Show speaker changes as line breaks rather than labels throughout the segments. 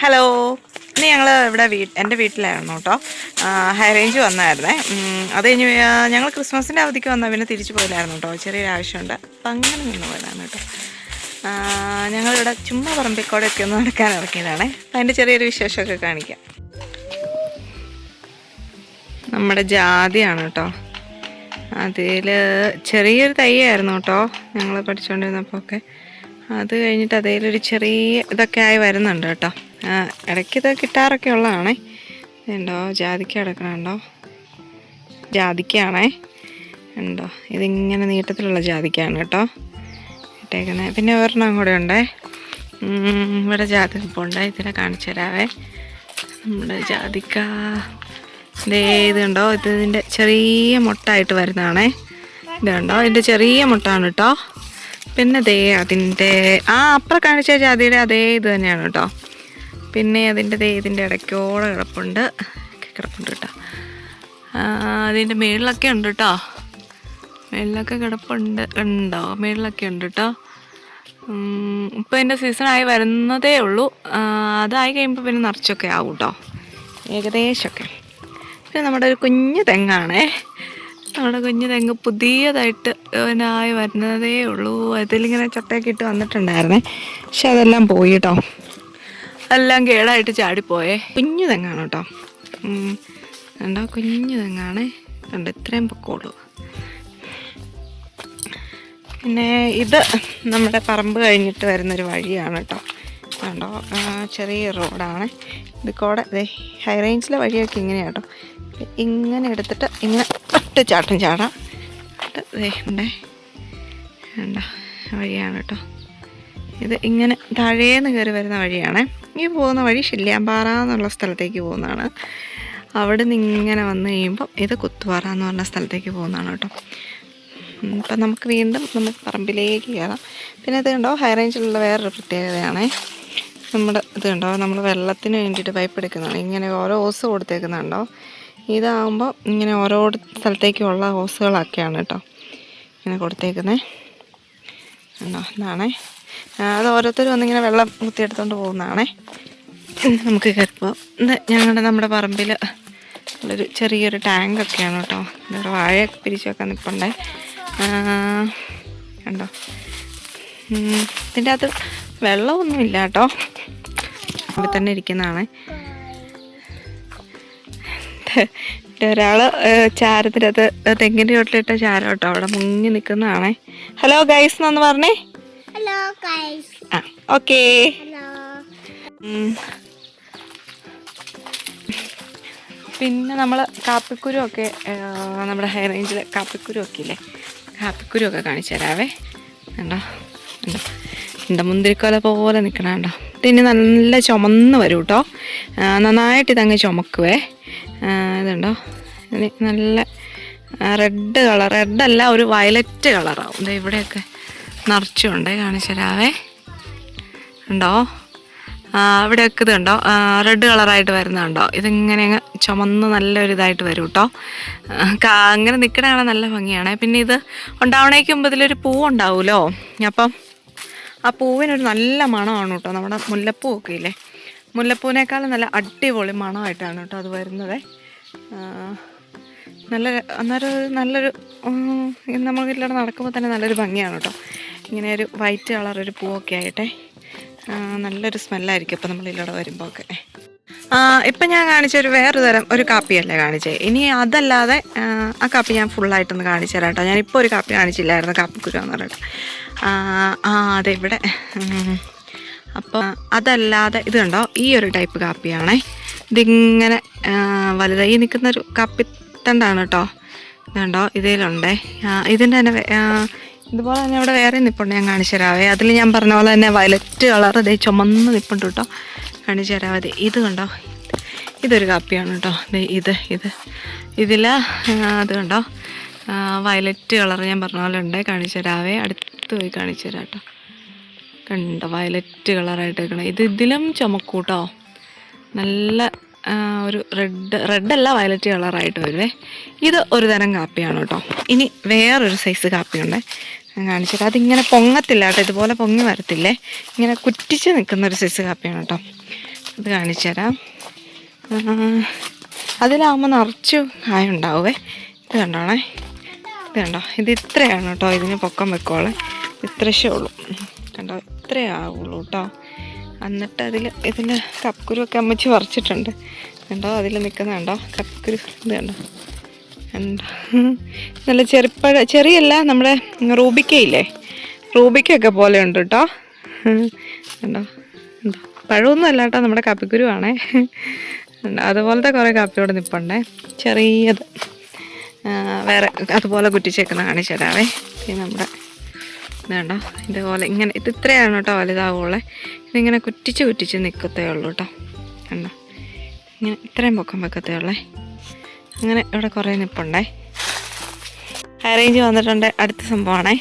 Hello. ഇന്ന് ഞങ്ങൾ ഇവിടെ എൻ്റെ വീട്ടിലായിരുന്നു കേട്ടോ. ഹൈ റേഞ്ച് വന്നായിരുന്നേ. അത് കഴിഞ്ഞ് ഞങ്ങൾ ക്രിസ്മസിൻ്റെ അവധിക്ക് വന്നാൽ പിന്നെ തിരിച്ചു പോയില്ലായിരുന്നു കേട്ടോ. ചെറിയൊരു ആവശ്യമുണ്ട്, അപ്പം അങ്ങനെ നിന്ന് പോയതാണ് കേട്ടോ. ഞങ്ങളിവിടെ ചുമ്മാ പറമ്പിക്കോടെയൊക്കെ ഒന്ന് നടക്കാൻ ഇറങ്ങിയതാണേ. അപ്പം അതിൻ്റെ ചെറിയൊരു വിശേഷമൊക്കെ കാണിക്കാം. നമ്മുടെ ജാതിയാണ് കേട്ടോ. അതിൽ ചെറിയൊരു തൈയായിരുന്നു കേട്ടോ ഞങ്ങൾ പഠിച്ചുകൊണ്ടിരുന്നപ്പോൾ ഒക്കെ. അത് കഴിഞ്ഞിട്ട് അതിലൊരു ചെറിയ ഇതൊക്കെ ആയി വരുന്നുണ്ട് കേട്ടോ. ഇടയ്ക്ക് ഇത് കിട്ടാറൊക്കെ ഉള്ളതാണേ. ഉണ്ടോ ജാതിക്ക കിടക്കണുണ്ടോ? ജാതിക്കയാണേ. ഉണ്ടോ, ഇതിങ്ങനെ നീട്ടത്തിലുള്ള ജാതിക്കയാണ് കേട്ടോ ഇട്ടേക്കുന്നത്. പിന്നെ ഒരെണ്ണം കൂടെ ഉണ്ടേ. ഇവിടെ ജാതി ഉണ്ട്, ഇതിനെ കാണിച്ചു തരാവേ. നമ്മുടെ ജാതിക്ക ഇതുണ്ടോ, ഇതിൻ്റെ ചെറിയ മുട്ടായിട്ട് വരുന്നതാണേ. ഇതുണ്ടോ, ഇതിൻ്റെ ചെറിയ മുട്ടാണ് കേട്ടോ. പിന്നെ അതിൻ്റെ അപ്പുറം കാണിച്ച ജാതിയുടെ അതേ ഇത് തന്നെയാണ് കേട്ടോ. പിന്നെ അതിൻ്റെ ഇതിൻ്റെ ഇടയ്ക്കോടെ കിടപ്പുണ്ട് കേട്ടോ. അതിൻ്റെ മേളിലൊക്കെ ഉണ്ട് കേട്ടോ. മേളിലൊക്കെ കിടപ്പുണ്ട്, ഉണ്ടോ? മേളിലൊക്കെ ഉണ്ട് കേട്ടോ. ഇപ്പം ഇതിൻ്റെ സീസണായി വരുന്നതേ ഉള്ളൂ. അതായി കഴിയുമ്പോൾ പിന്നെ നിറച്ചൊക്കെ ആവും കേട്ടോ, ഏകദേശമൊക്കെ. പിന്നെ നമ്മുടെ ഒരു കുഞ്ഞു തെങ്ങാണേ. നമ്മുടെ കുഞ്ഞു തെങ്ങ് പുതിയതായിട്ട് ആയി വരുന്നതേ ഉള്ളൂ. അതിലിങ്ങനെ ചട്ടയൊക്കെ ഇട്ട് വന്നിട്ടുണ്ടായിരുന്നേ, പക്ഷെ അതെല്ലാം പോയി കേട്ടോ. എല്ലാം കേടായിട്ട് ചാടിപ്പോയേ. കുഞ്ഞു തെങ്ങാണ് കേട്ടോ. കണ്ടോ, കുഞ്ഞു തെങ്ങാണേ. കണ്ടോ, ഇത്രയും പൊക്കമുള്ളൂ. പിന്നെ ഇത് നമ്മുടെ പറമ്പ് കഴിഞ്ഞിട്ട് വരുന്നൊരു വഴിയാണ് കേട്ടോ. കണ്ടോ, ചെറിയ റോഡാണ് ഇത്. കൂടെ ഹൈ റേഞ്ചിലെ വഴിയൊക്കെ ഇങ്ങനെയാണ് കേട്ടോ. ഇങ്ങനെ എടുത്തിട്ട് ഇങ്ങനെ ഒറ്റ ചാട്ടം ചാടാം. ഉണ്ടേ, കണ്ടോ, വഴിയാണ് കേട്ടോ ഇത്. ഇങ്ങനെ താഴേന്ന് കയറി വരുന്ന വഴിയാണ്. ഈ പോകുന്ന വഴി ശില്യാമ്പാറ എന്നുള്ള സ്ഥലത്തേക്ക് പോകുന്നതാണ്. അവിടെ നിന്ന് ഇങ്ങനെ വന്നു കഴിയുമ്പം ഇത് കുത്തുപാറ എന്ന് പറഞ്ഞ സ്ഥലത്തേക്ക് പോകുന്നതാണ് കേട്ടോ. അപ്പം നമുക്ക് വീണ്ടും നമുക്ക് പറമ്പിലേക്ക് കയറാം. പിന്നെ ഇത് കണ്ടോ, ഹൈ റേഞ്ചിലുള്ള വേറൊരു പ്രത്യേകതയാണേ. നമ്മുടെ ഇത് കണ്ടോ, നമ്മൾ വെള്ളത്തിന് വേണ്ടിയിട്ട് പൈപ്പ് എടുക്കുന്നതാണ്. ഇങ്ങനെ ഓരോ ഓസ് കൊടുത്തേക്കുന്നുണ്ടോ. ഇതാകുമ്പോൾ ഇങ്ങനെ ഓരോ സ്ഥലത്തേക്കുള്ള ഓസുകളൊക്കെയാണ് കേട്ടോ ഇങ്ങനെ കൊടുത്തേക്കുന്നത്. ഉണ്ടോ, ഇതാണേ. അത് ഓരോരുത്തരും വന്നിങ്ങനെ വെള്ളം കുത്തിയെടുത്തുകൊണ്ട് പോകുന്നതാണേ. നമുക്ക് കയറിപ്പോൾ ഇത് നമ്മുടെ പറമ്പിൽ ഉള്ളൊരു ചെറിയൊരു ടാങ്കൊക്കെയാണ് കേട്ടോ. വേറെ വാഴയൊക്കെ പിരിച്ചു വെക്കാൻ നിൽപ്പുണ്ടേ. കണ്ടോ, ഇതിൻ്റെ അകത്ത് വെള്ളമൊന്നുമില്ല കേട്ടോ, ഇവിടെ തന്നെ ഇരിക്കുന്നതാണ്. ഒരാൾ ചാരത്തിൻ്റെ അകത്ത് തെങ്ങിൻ്റെ ചോട്ടിലിട്ട ചാരം കേട്ടോ അവിടെ മുങ്ങി നിൽക്കുന്നതാണേ. ഹലോ ഗൈസ് എന്നൊന്ന് പറഞ്ഞേ.
Hello guys.
ഓക്കേ. പിന്നെ നമ്മൾ കാപ്പിക്കുരുവൊക്കെ നമ്മുടെ ഹൈ റേഞ്ചിൽ കാപ്പിക്കുരുവൊക്കെ ഇല്ലേ, കാപ്പിക്കുരുവൊക്കെ കാണിച്ചു തരാവേ. കണ്ടോ, കണ്ടോ, മുന്തിരിക്കോല പോലെ നിൽക്കണ. ഇതിന് നല്ല ചുമന്ന് വരും കേട്ടോ. നന്നായിട്ട് ഇതങ്ങ് ചുമക്കുവേ. ഇതുണ്ടോ, ഇനി നല്ല റെഡ് കളർ, റെഡല്ല ഒരു വയലറ്റ് കളറാവും. ഇത് ഇവിടെയൊക്കെ നിറച്ചുണ്ടേ, കാണിച്ചു തരാവേ. ഉണ്ടോ, ഇവിടെയൊക്കെ ഇതുണ്ടോ, റെഡ് കളറായിട്ട് വരുന്നുണ്ടോ. ഇതിങ്ങനെ അങ്ങ് ചുമന്ന് നല്ലൊരു ഇതായിട്ട് വരും കേട്ടോ. അങ്ങനെ നിൽക്കണതാണ് നല്ല ഭംഗിയാണ്. പിന്നെ ഇത് ഉണ്ടാവണേക്ക് മുമ്പ് ഇതിലൊരു പൂവുണ്ടാവുമല്ലോ. അപ്പം ആ പൂവിനൊരു നല്ല മണമാണ് കേട്ടോ. നമ്മുടെ മുല്ലപ്പൂവൊക്കെ ഇല്ലേ, മുല്ലപ്പൂവിനേക്കാളും നല്ല അടിപൊളി മണമായിട്ടാണ് കേട്ടോ അത് വരുന്നത്. അന്നേരം നല്ലൊരു നമുക്ക് ഇതിലൂടെ നടക്കുമ്പോൾ തന്നെ നല്ലൊരു ഭംഗിയാണ് കേട്ടോ. ഇങ്ങനെ ഒരു വൈറ്റ് കളർ ഒരു പൂവൊക്കെ ആയിട്ടെ നല്ലൊരു സ്മെല്ലായിരിക്കും ഇപ്പം നമ്മളിതിലൂടെ വരുമ്പോൾ ഒക്കെ. ഇപ്പം ഞാൻ കാണിച്ചൊരു വേറൊരു തരം ഒരു കാപ്പിയല്ലേ കാണിച്ചേ. ഇനി അതല്ലാതെ ആ കാപ്പി ഞാൻ ഫുള്ളായിട്ടൊന്ന് കാണിച്ചു തരാം കേട്ടോ. ഞാനിപ്പോൾ ഒരു കാപ്പി കാണിച്ചില്ലായിരുന്നു, കാപ്പിക്കുരു എന്ന് പറഞ്ഞിട്ട്. അതെ ഇവിടെ. അപ്പോൾ അതല്ലാതെ ഇത് കണ്ടോ, ഈ ഒരു ടൈപ്പ് കാപ്പിയാണേ. ഇതിങ്ങനെ വലുതായി നിൽക്കുന്നൊരു കാപ്പിത്തണ്ടാണ് കേട്ടോ. ഇതുണ്ടോ, ഇതിലുണ്ടേ. ഇതിൻ്റെ തന്നെ ഇതുപോലെ തന്നെ ഇവിടെ വേറെ നിൽപ്പുണ്ട്, ഞാൻ കാണിച്ചു തരാവേ. അതിൽ ഞാൻ പറഞ്ഞ പോലെ തന്നെ വയലറ്റ് കളർ അതേ ചുമന്ന് നിൽപ്പുണ്ട് കേട്ടോ, കാണിച്ചു തരാവേ. ഇത് കണ്ടോ, ഇതൊരു കാപ്പിയാണ് കേട്ടോ. ഇതിൽ അത് കണ്ടോ, വയലറ്റ് കളർ ഞാൻ പറഞ്ഞ പോലെ ഉണ്ട്, കാണിച്ചു തരാവേ. അടുത്ത് പോയി കാണിച്ചു തരാം കേട്ടോ. കണ്ടോ, വയലറ്റ് കളറായിട്ട് വെക്കണം. ഇതിലും ചുമക്കൂട്ടോ, നല്ല ഒരു റെഡല്ല വയലറ്റ് കളറായിട്ട് വരുവേ. ഇത് ഒരു തരം കാപ്പിയാണ് കേട്ടോ. ഇനി വേറൊരു സൈസ് കാപ്പിയുണ്ട്, ഞാൻ കാണിച്ചിട്ട്. അതിങ്ങനെ പൊങ്ങത്തില്ല കേട്ടോ, ഇതുപോലെ പൊങ്ങി വരത്തില്ലേ, ഇങ്ങനെ കുറ്റിച്ച് നിൽക്കുന്നൊരു സൈസ് കാപ്പിയാണ് കേട്ടോ. ഇത് കാണിച്ചു തരാം. അതിലാകുമ്പോൾ നിറച്ചു കായ ഉണ്ടാവുമേ. ഇത് കണ്ടോണേ, ഇത് കണ്ടോ, ഇത് ഇത്രയാണ് കേട്ടോ. ഇതിന് പൊക്കം വെക്കോളെ ഇത്രശേ ഉള്ളൂ കണ്ടോ, ഇത്രയേ ആവുള്ളൂ കേട്ടോ. എന്നിട്ട് ഇതിൽ കപ്പക്കുരുവൊക്കെ അമ്മച്ചി പറിച്ചിട്ടുണ്ട് കണ്ടോ. അതിൽ നിൽക്കുന്ന കണ്ടോ കപ്പക്കുരു, ഇത് കണ്ടോ കണ്ടോ. നല്ല ചെറിയല്ല, നമ്മുടെ റൂബിക്കയില്ലേ, റൂബിക്കൊക്കെ പോലെ ഉണ്ട് കേട്ടോ. കണ്ടോ കണ്ടോ, പഴമൊന്നും അല്ല കേട്ടോ, നമ്മുടെ കപ്പിക്കുരുവാണേ. അതുപോലത്തെ കുറേ കാപ്പിയോടെ നിൽപ്പുണ്ടേ, ചെറിയത്. വേറെ അതുപോലെ കുറ്റിച്ചേക്കുന്ന കാണിച്ചു തരാവേ. പിന്നെ നമ്മുടെ ഇതുണ്ടോ, ഇതുപോലെ ഇങ്ങനെ, ഇത് ഇത്രയാണ് കേട്ടോ വലുതാവുള്ളേ. ഇതിങ്ങനെ കുറ്റിച്ച് നിൽക്കത്തേ ഉള്ളൂ കേട്ടോ. കണ്ടോ, ഇങ്ങനെ ഇത്രയും പൊക്കം വെക്കത്തേ ഉള്ളേ. അങ്ങനെ ഇവിടെ കുറേ നിൽപ്പുണ്ടേ. ഹൈ റേഞ്ച് വന്നിട്ടുണ്ട്. അടുത്ത സംഭവമാണേ,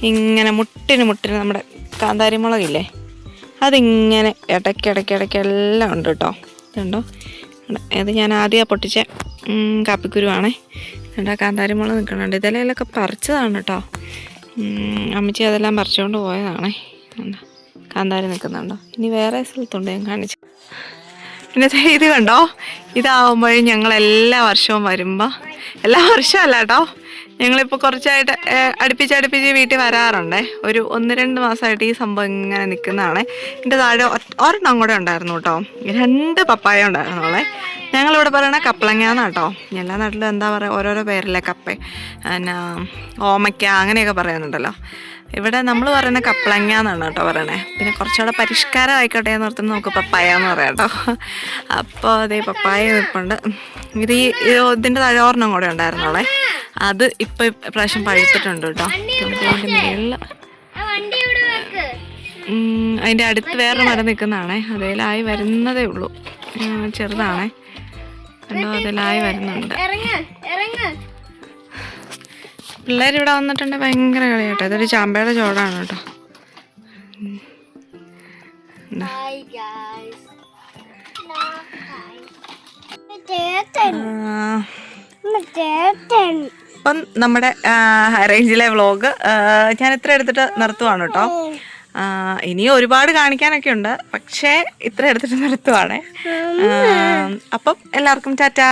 ഇങ്ങനെ മുട്ടിന് നമ്മുടെ കാന്താരി മുളകില്ലേ, അതിങ്ങനെ ഇടയ്ക്കെല്ലാം ഉണ്ട് കേട്ടോ. ഇതുണ്ടോ, ഇത് ഞാൻ ആദ്യം പൊട്ടിച്ച കാപ്പിക്കുരുവാണേ. കണ്ടോ കാന്താരി മുളക് നിൽക്കണുണ്ട്. ഇതിലൊക്കെ പറിച്ചതാണ് കേട്ടോ. അമ്മച്ചി അതെല്ലാം പറിച്ചുകൊണ്ട് പോയതാണേ. കണ്ടോ കാന്താരി നിൽക്കുന്നുണ്ടോ. ഇനി വേറെ സ്ഥലത്തുണ്ട്, ഞാൻ കാണിച്ചു. പിന്നെ ഇത് കണ്ടോ, ഇതാവുമ്പോഴും ഞങ്ങൾ എല്ലാ വർഷവും വരുമ്പോൾ, എല്ലാ വർഷവും അല്ല കേട്ടോ, ഞങ്ങളിപ്പോൾ കുറച്ചായിട്ട് അടുപ്പിച്ച് വീട്ടിൽ വരാറുണ്ടേ. ഒരു 1-2 മാസമായിട്ട് ഈ സംഭവം ഇങ്ങനെ നിൽക്കുന്നതാണ്. എൻ്റെ താഴെ ഒരെണ്ണം കൂടെ ഉണ്ടായിരുന്നു കേട്ടോ. 2 പപ്പായ ഉണ്ടായിരുന്നോളെ. ഞങ്ങളിവിടെ പറയണ കപ്പളങ്ങാന്ന് കേട്ടോ. എല്ലാ നാട്ടിലും എന്താ പറയുക, ഓരോരോ പേരല്ലേ, കപ്പ, പിന്നെ ഓമയ്ക്ക അങ്ങനെയൊക്കെ പറയുന്നുണ്ടല്ലോ. ഇവിടെ നമ്മൾ പറയുന്ന കപ്പളങ്ങാന്നാണ് കേട്ടോ പറയണേ. പിന്നെ കുറച്ചുകൂടെ പരിഷ്കാരം ആയിക്കോട്ടെ എന്ന് ഓർത്തുന്നത് നമുക്ക് പപ്പായ എന്ന് പറയാം കേട്ടോ. അപ്പോൾ അതേ പപ്പായ നിൽപ്പുണ്ട്. ഇതിൻ്റെ താഴെ ഒരെണ്ണം കൂടെ ഉണ്ടായിരുന്നോളെ. അത് ഇപ്പം ഇപ്രാവശ്യം പഴുത്തിട്ടുണ്ട് കേട്ടോ. അതിൻ്റെ മേളിൽ അതിൻ്റെ അടുത്ത് വേറൊരു മരം നിൽക്കുന്നതാണേ. അതേലായി വരുന്നതേ ഉള്ളൂ, ചെറുതാണേ കണ്ടോ, അതിലായി വരുന്നുണ്ട്. പിള്ളേരിവിടെ വന്നിട്ടുണ്ട്, ഭയങ്കര കളി കേട്ടോ. ഇതൊരു ചാമ്പയുടെ ചോടാണ് കേട്ടോ. അപ്പം നമ്മുടെ ഹൈ റേഞ്ചിലെ വ്ളോഗ് ഞാൻ ഇത്ര എടുത്തിട്ട് നിർത്തുവാണ് കേട്ടോ. ഇനിയും ഒരുപാട് കാണിക്കാനൊക്കെ ഉണ്ട്, പക്ഷേ ഇത്ര എടുത്തിട്ട് നിർത്തുവാണേ. അപ്പം എല്ലാവർക്കും ടാറ്റാ.